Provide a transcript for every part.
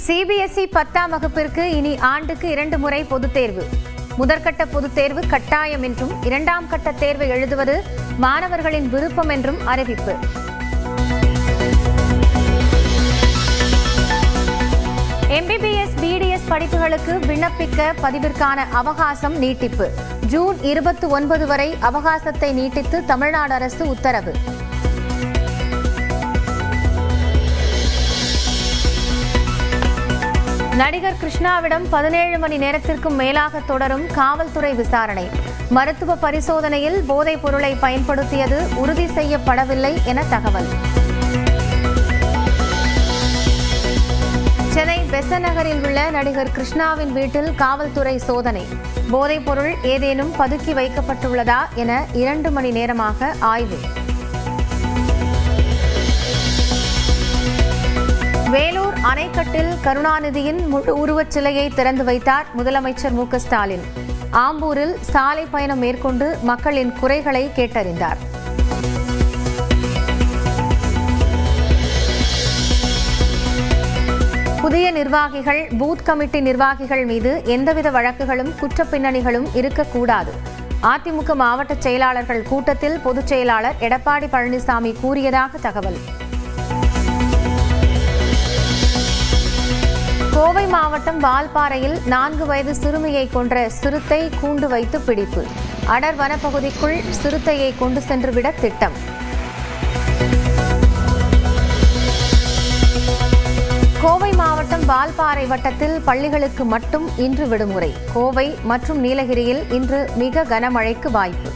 CBSE 10ஆம் வகுப்பிற்கு இனி ஆண்டுக்கு 2 முறை பொதுத் தேர்வு. முதற்கட்ட பொதுத் தேர்வு கட்டாயம் என்றும் 2ஆம் கட்ட தேர்வை எழுதுவது மாணவர்களின் விருப்பம் என்றும் அறிவிப்பு. எம்பிபிஎஸ், பிடிஎஸ் படிப்புகளுக்கு விண்ணப்பிக்க பதிவிற்கான அவகாசம் நீட்டிப்பு. ஜூன் 29 வரை அவகாசத்தை நீட்டித்து தமிழ்நாடு அரசு உத்தரவு. நடிகர் கிருஷ்ணாவிடம் 17 மணி நேரத்திற்கும் மேலாக தொடரும் காவல்துறை விசாரணை. மருத்துவ பரிசோதனையில் போதைப் பொருளை பயன்படுத்தியது உறுதி செய்யப்படவில்லை என தகவல். சென்னை பெசன்ட் நகரில் உள்ள நடிகர் கிருஷ்ணாவின் வீட்டில் காவல்துறை சோதனை. போதைப் பொருள் ஏதேனும் பதுக்கி வைக்கப்பட்டுள்ளதா என 2 மணி நேரமாக ஆய்வு. வேலூர் அணைக்கட்டில் கருணாநிதியின் முழு உருவச் சிலையை திறந்து வைத்தார் முதலமைச்சர் மு க ஸ்டாலின். ஆம்பூரில் சாலை பயணம் மேற்கொண்டு மக்களின் குறைகளை கேட்டறிந்தார். புதிய நிர்வாகிகள், பூத் கமிட்டி நிர்வாகிகள் மீது எந்தவித வழக்குகளும் குற்றப் பின்னணிகளும் இருக்கக்கூடாது. அதிமுக மாவட்ட செயலாளர்கள் கூட்டத்தில் பொதுச் செயலாளர் எடப்பாடி பழனிசாமி கூறியதாக தகவல். கோவை மாவட்டம் வால்பாறையில் 4 வயது சிறுமியை கொன்ற சிறுத்தை கூண்டு வைத்து பிடிப்பு. அடர் வனப்பகுதிக்குள் சிறுத்தையை கொண்டு சென்றுவிட திட்டம். கோவை மாவட்டம் வால்பாறை வட்டத்தில் பள்ளிகளுக்கு மட்டும் இன்று விடுமுறை. கோவை மற்றும் நீலகிரியில் இன்று மிக கனமழைக்கு வாய்ப்பு.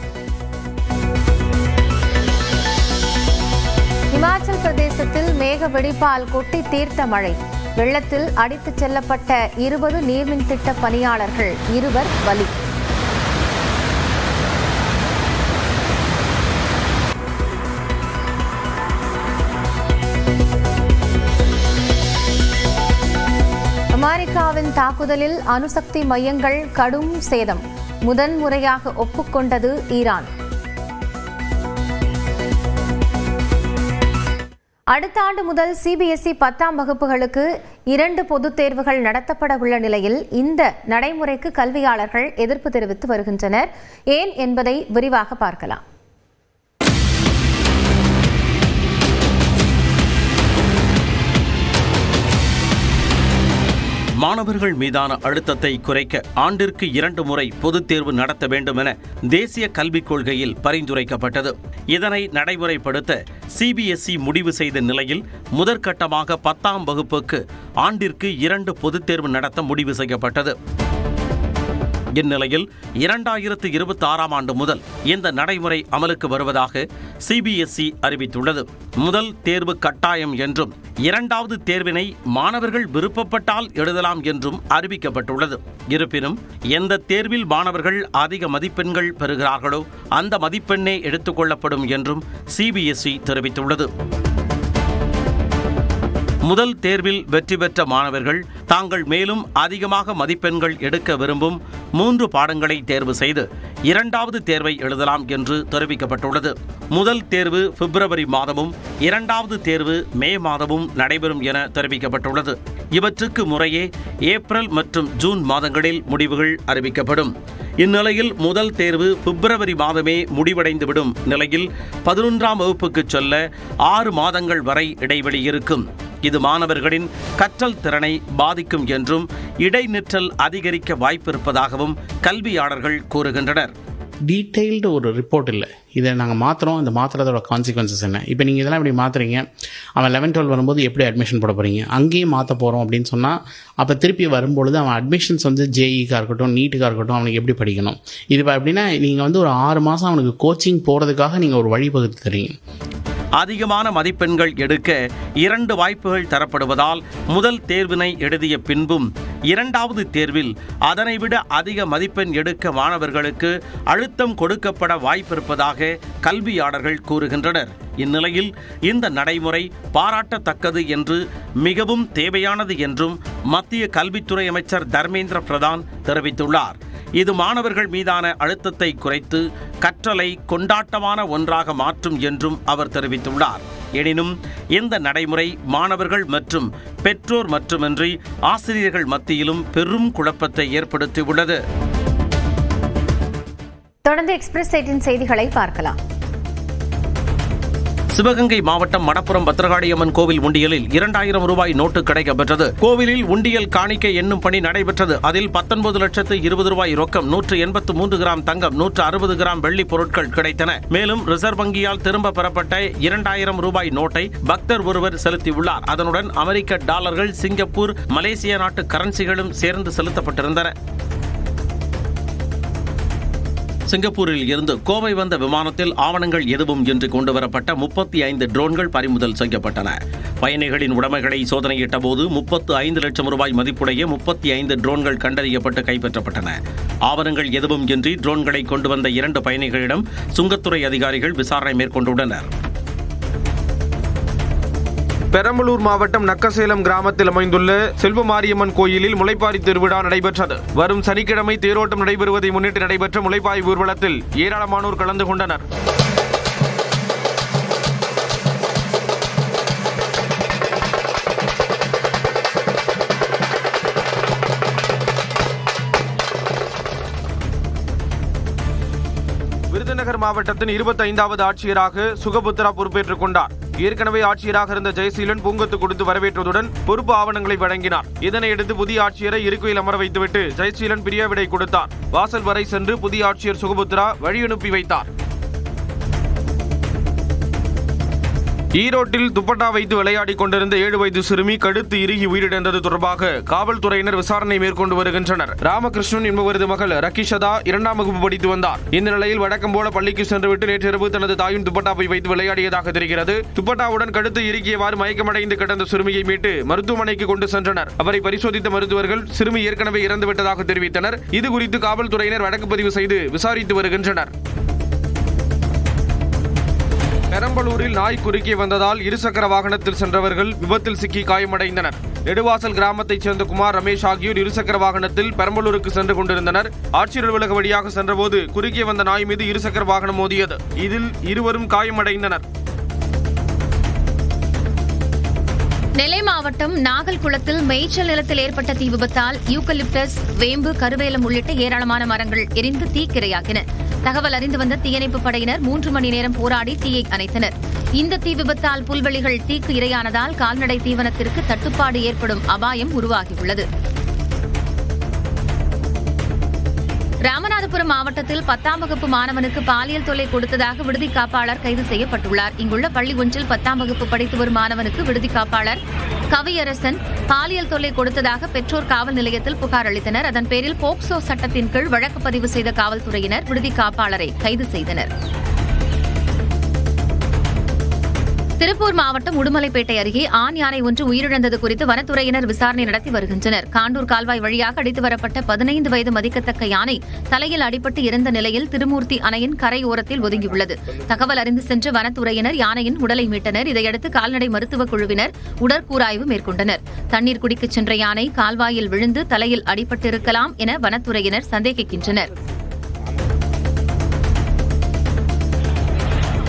இமாச்சல் பிரதேசத்தில் மேக வெடிப்பால் கொட்டி தீர்த்த மழை. வெள்ளத்தில் அடித்துச் செல்லப்பட்ட 20 நீர்மின் திட்ட பணியாளர்கள் 2 பலி. அமெரிக்காவின் தாக்குதலில் அணுசக்தி மையங்கள் கடும் சேதம். முதன்முறையாக ஒப்புக்கொண்டது ஈரான். அடுத்த ஆண்டு முதல் சிபிஎஸ்இ 10ஆம் வகுப்புகளுக்கு 2 பொதுத் தேர்வுகள் நடத்தப்பட உள்ள நிலையில் இந்த நடைமுறைக்கு கல்வியாளர்கள் எதிர்ப்பு தெரிவித்து வருகின்றனர். ஏன் என்பதை விரிவாக பார்க்கலாம். மாணவர்கள் மீதான அழுத்தத்தை குறைக்க ஆண்டிற்கு 2 முறை பொதுத் தேர்வு நடத்த வேண்டும் என தேசிய கல்விக் கொள்கையில் பரிந்துரைக்கப்பட்டது. இதனை நடைமுறைப்படுத்த சிபிஎஸ்இ முடிவு செய்த நிலையில் முதற்கட்டமாக 10ஆம் வகுப்புக்கு ஆண்டிற்கு 2 பொதுத் தேர்வு நடத்த முடிவு செய்யப்பட்டது. இந்நிலையில் 2026ஆம் ஆண்டு முதல் இந்த நடைமுறை அமலுக்கு வருவதாக சிபிஎஸ்இ அறிவித்துள்ளது. முதல் தேர்வு கட்டாயம் என்றும் 2வது தேர்வினை மாணவர்கள் விருப்பப்பட்டால் எழுதலாம் என்றும் அறிவிக்கப்பட்டுள்ளது. இருப்பினும் எந்த தேர்வில் மாணவர்கள் அதிக மதிப்பெண்கள் பெறுகிறார்களோ அந்த மதிப்பெண்ணே எடுத்துக் கொள்ளப்படும் என்றும் சிபிஎஸ்இ தெரிவித்துள்ளது. முதல் தேர்வில் வெற்றி பெற்ற மாணவர்கள் தாங்கள் மேலும் அதிகமாக மதிப்பெண்கள் எடுக்க விரும்பும் 3 பாடங்களை தேர்வு செய்து 2வது தேர்வை எழுதலாம் என்று தெரிவிக்கப்பட்டுள்ளது. முதல் தேர்வு பிப்ரவரி மாதமும் 2வது தேர்வு மே மாதமும் நடைபெறும் என தெரிவிக்கப்பட்டுள்ளது. இவற்றுக்கு முறையே ஏப்ரல் மற்றும் ஜூன் மாதங்களில் முடிவுகள் அறிவிக்கப்படும். இந்நிலையில் முதல் தேர்வு பிப்ரவரி மாதமே முடிவடைந்துவிடும் நிலையில் 11ஆம் வகுப்புக்கு செல்ல 6 மாதங்கள் வரை இடைவெளி இருக்கும். இது மாணவர்களின் கற்றல் திறனை பாதிக்கும் என்றும் இடைநிற்றல் அதிகரிக்க வாய்ப்பிருப்பதாகவும் கல்வியாளர்கள் கூறுகின்றனர். டீட்டெயில்டு ஒரு ரிப்போர்ட் இல்லை. இதை நாங்கள் மாற்றுறோம், இந்த மாற்றுறதோட கான்சிக்வன்சஸ் என்ன, இப்போ நீங்கள் இதெல்லாம் இப்படி மாற்றுறீங்க, அவன் 11-12 வரும்போது எப்படி அட்மிஷன் போட போகிறீங்க, அங்கேயும் மாற்ற போகிறோம் அப்படின்னு சொன்னால் அப்போ திருப்பி வரும்பொழுது அவன் அட்மிஷன்ஸ் வந்து ஜேஇக்காக இருக்கட்டும், நீட்டுக்காக இருக்கட்டும், அவனுக்கு எப்படி படிக்கணும். இது அப்படின்னா நீங்கள் ஒரு 6 மாதம் அவனுக்கு கோச்சிங் போகிறதுக்காக நீங்கள் ஒரு வழிவகுத்து தரீங்க. அதிகமான மதிப்பெண்கள் எடுக்க 2 வாய்ப்புகள் தரப்படுவதால் முதல் தேர்வினை எழுதிய பின்பும் 2வது தேர்வில் அதனைவிட அதிக மதிப்பெண் எடுக்க மாணவர்களுக்கு அழுத்தம் கொடுக்கப்பட வாய்ப்பிருப்பதாக கல்வியாளர்கள் கூறுகின்றனர். இந்நிலையில் இந்த நடைமுறை பாராட்டத்தக்கது என்று மிகவும் தேவையானது என்றும் மத்திய கல்வித்துறை அமைச்சர் தர்மேந்திர பிரதான் தெரிவித்துள்ளார். இது மாணவர்கள் மீதான அழுத்தத்தை குறைத்து கற்றலை கொண்டாட்டமான ஒன்றாக மாற்றும் என்றும் அவர் தெரிவித்துள்ளார். எனினும் இந்த நடைமுறை மாணவர்கள் மற்றும் பெற்றோர் மட்டுமின்றி ஆசிரியர்கள் மத்தியிலும் பெரும் குழப்பத்தை ஏற்படுத்தியுள்ளது. தொடர்ந்து எக்ஸ்பிரஸ் 8 செய்திகளை பார்க்கலாம். சிவகங்கை மாவட்டம் மடப்புரம் பத்திரகாளியம்மன் கோவில் உண்டியலில் 2000 ரூபாய் நோட்டு கிடைக்கப்பெற்றது. கோவிலில் உண்டியல் காணிக்கை எண்ணும் பணி நடைபெற்றது. அதில் 19,20,000 ரூபாய் ரொக்கம், 183 கிராம் தங்கம், 160 கிராம் வெள்ளி பொருட்கள் கிடைத்தன. மேலும் ரிசர்வ் வங்கியால் திரும்ப பெறப்பட்ட 2000 ரூபாய் நோட்டை பக்தர் ஒருவர் செலுத்தியுள்ளார். அதனுடன் அமெரிக்க டாலர்கள், சிங்கப்பூர், மலேசிய நாட்டு கரன்சிகளும் சேர்ந்து செலுத்தப்பட்டிருந்தன. சிங்கப்பூரில் இருந்து கோவை வந்த விமானத்தில் ஆவணங்கள் எதுவும் இன்றி கொண்டுவரப்பட்ட 35 ட்ரோன்கள் பறிமுதல் செய்யப்பட்டன. பயணிகளின் உடைமைகளை சோதனையிட்ட போது 35 லட்சம் ரூபாய் மதிப்புடைய 35 ட்ரோன்கள் கண்டறியப்பட்டு கைப்பற்றப்பட்டன. ஆவணங்கள் எதுவும் இன்றி ட்ரோன்களை கொண்டு வந்த 2 பயணிகளிடம் சுங்கத்துறை அதிகாரிகள் விசாரணை மேற்கொண்டுள்ளனர். பெரம்பலூர் மாவட்டம் நக்கசேலம் கிராமத்தில் அமைந்துள்ள செல்வமாரியம்மன் கோயிலில் முளைப்பாரி திருவிழா நடைபெற்றது. வரும் சனிக்கிழமை தேரோட்டம் நடைபெறுவதை முன்னிட்டு நடைபெற்ற முளைப்பாரி ஊர்வலத்தில் ஏராளமானோர் கலந்து கொண்டனர். விருதுநகர் மாவட்டத்தின் 25வது ஆட்சியராக சுகபுத்ரா பொறுப்பேற்றுக் கொண்டார். ஏற்கனவே ஆட்சியராக இருந்த ஜெயசீலன் பூங்கொத்து கொடுத்து வரவேற்றதுடன் பொறுப்பு ஆவணங்களை வழங்கினார். இதனையடுத்து புதிய ஆட்சியரை இருக்கையில் அமர வைத்துவிட்டு ஜெயசீலன் பிரியாவிடை கொடுத்தார். வாசல் வரை சென்று புதிய ஆட்சியர் சுகபுத்ரா வழியனுப்பி வைத்தார். ஈரோட்டில் துப்பட்டா வைத்து விளையாடிக் கொண்டிருந்த 7 வயது சிறுமி கழுத்து இறுகி உயிரிழந்தது தொடர்பாக காவல்துறையினர் விசாரணை மேற்கொண்டு வருகின்றனர். ராமகிருஷ்ணன் என்பவரது மகள் ரகிஷதா 2ஆம் வகுப்பு படித்து வந்தார். இந்த நிலையில் வழக்கம் போல பள்ளிக்கு சென்றுவிட்டு நேற்றிரவு தனது தாயின் துப்பட்டாவை வைத்து விளையாடியதாக தெரிகிறது. துப்பட்டாவுடன் கழுத்து இறுகியவாறு மயக்கமடைந்து கிடந்த சிறுமியை மீட்டு மருத்துவமனைக்கு கொண்டு சென்றனர். அவரை பரிசோதித்த மருத்துவர்கள் சிறுமி ஏற்கனவே இறந்துவிட்டதாக தெரிவித்தனர். இதுகுறித்து காவல்துறையினர் வழக்கு பதிவு செய்து விசாரித்து வருகின்றனர். பெரம்பலூரில் நாய் குறுக்கே வந்ததால் இருசக்கர வாகனத்தில் சென்றவர்கள் விபத்தில் சிக்கி காயமடைந்தனர். நெடுவாசல் கிராமத்தைச் சேர்ந்த குமார், ரமேஷ் ஆகியோர் இருசக்கர வாகனத்தில் பெரம்பலூருக்கு சென்று கொண்டிருந்தனர். ஆட்சியர் அலுவலக வழியாக சென்றபோது குறுக்கே வந்த நாய் மீது இருசக்கர வாகனம் மோதியது. இதில் இருவரும் காயமடைந்தனர். நெல்லை மாவட்டம் நாகல்குளத்தில் மேய்ச்சல் நிலத்தில் ஏற்பட்ட தீ விபத்தால் யூக்கலிப்டஸ், வேம்பு, கருவேலம் உள்ளிட்ட ஏராளமான மரங்கள் எரிந்து தீக்கிரையாகின. தகவல் அறிந்து வந்த தீயணைப்பு படையினர் 3 மணி நேரம் போராடி தீயை அணைத்தனர். இந்த தீ விபத்தால் புல்வெளிகள் தீக்கு இரையானதால் கால்நடை தீவனத்திற்கு தட்டுப்பாடு ஏற்படும் அபாயம் உருவாகியுள்ளது. ராமநாதபுரம் மாவட்டத்தில் 10ஆம் வகுப்பு மாணவனுக்கு பாலியல் தொல்லை கொடுத்ததாக விடுதி காப்பாளர் கைது செய்யப்பட்டுள்ளார். இங்குள்ள பள்ளி ஒன்றில் 10ஆம் வகுப்பு படித்து வரும் மாணவனுக்கு விடுதி காப்பாளர் கவியரசன் பாலியல் தொல்லை கொடுத்ததாக பெற்றோர் காவல் நிலையத்தில் புகார் அளித்தனர். அதன் பேரில் போக்சோ சட்டத்தின் கீழ் வழக்கு பதிவு செய்த காவல்துறையினர் விடுதி காப்பாளரை கைது செய்தனர். திருப்பூர் மாவட்டம் உடுமலைப்பேட்டை அருகே ஆண் யானை ஒன்று உயிரிழந்தது குறித்து வனத்துறையினர் விசாரணை நடத்தி வருகின்றனர். காண்டூர் கால்வாய் வழியாக அடித்து வரப்பட்ட 15 வயது மதிக்கத்தக்க யானை தலையில் அடிபட்டு இறந்த நிலையில் திருமூர்த்தி அணையின் கரையோரத்தில் ஒதுங்கியுள்ளது. தகவல் அறிந்து சென்ற வனத்துறையினர் யானையின் உடலை மீட்டனர். இதையடுத்து கால்நடை மருத்துவக் குழுவினர் உடற்கூராய்வு மேற்கொண்டனர். தண்ணீர் குடிக்கச் சென்ற யானை கால்வாயில் விழுந்து தலையில் அடிபட்டிருக்கலாம் என வனத்துறையினர் சந்தேகிக்கின்றனர்.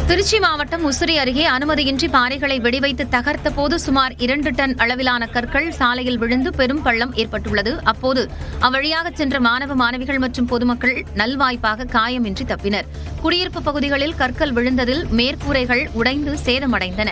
திருச்சி மாவட்டம் உசுரி அருகே அனுமதியின்றி பாறைகளை வெடிவைத்து தகர்த்த போது சுமார் 2 டன் அளவிலான கற்கள் சாலையில் விழுந்து பெரும் பள்ளம் ஏற்பட்டுள்ளது. அப்போது அவ்வழியாக சென்ற மாணவ மாணவிகள் மற்றும் பொதுமக்கள் நல்வாய்ப்பாக காயமின்றி தப்பினர். குடியிருப்பு பகுதிகளில் கற்கள் விழுந்ததில் மேற்கூரைகள் உடைந்து சேதமடைந்தன.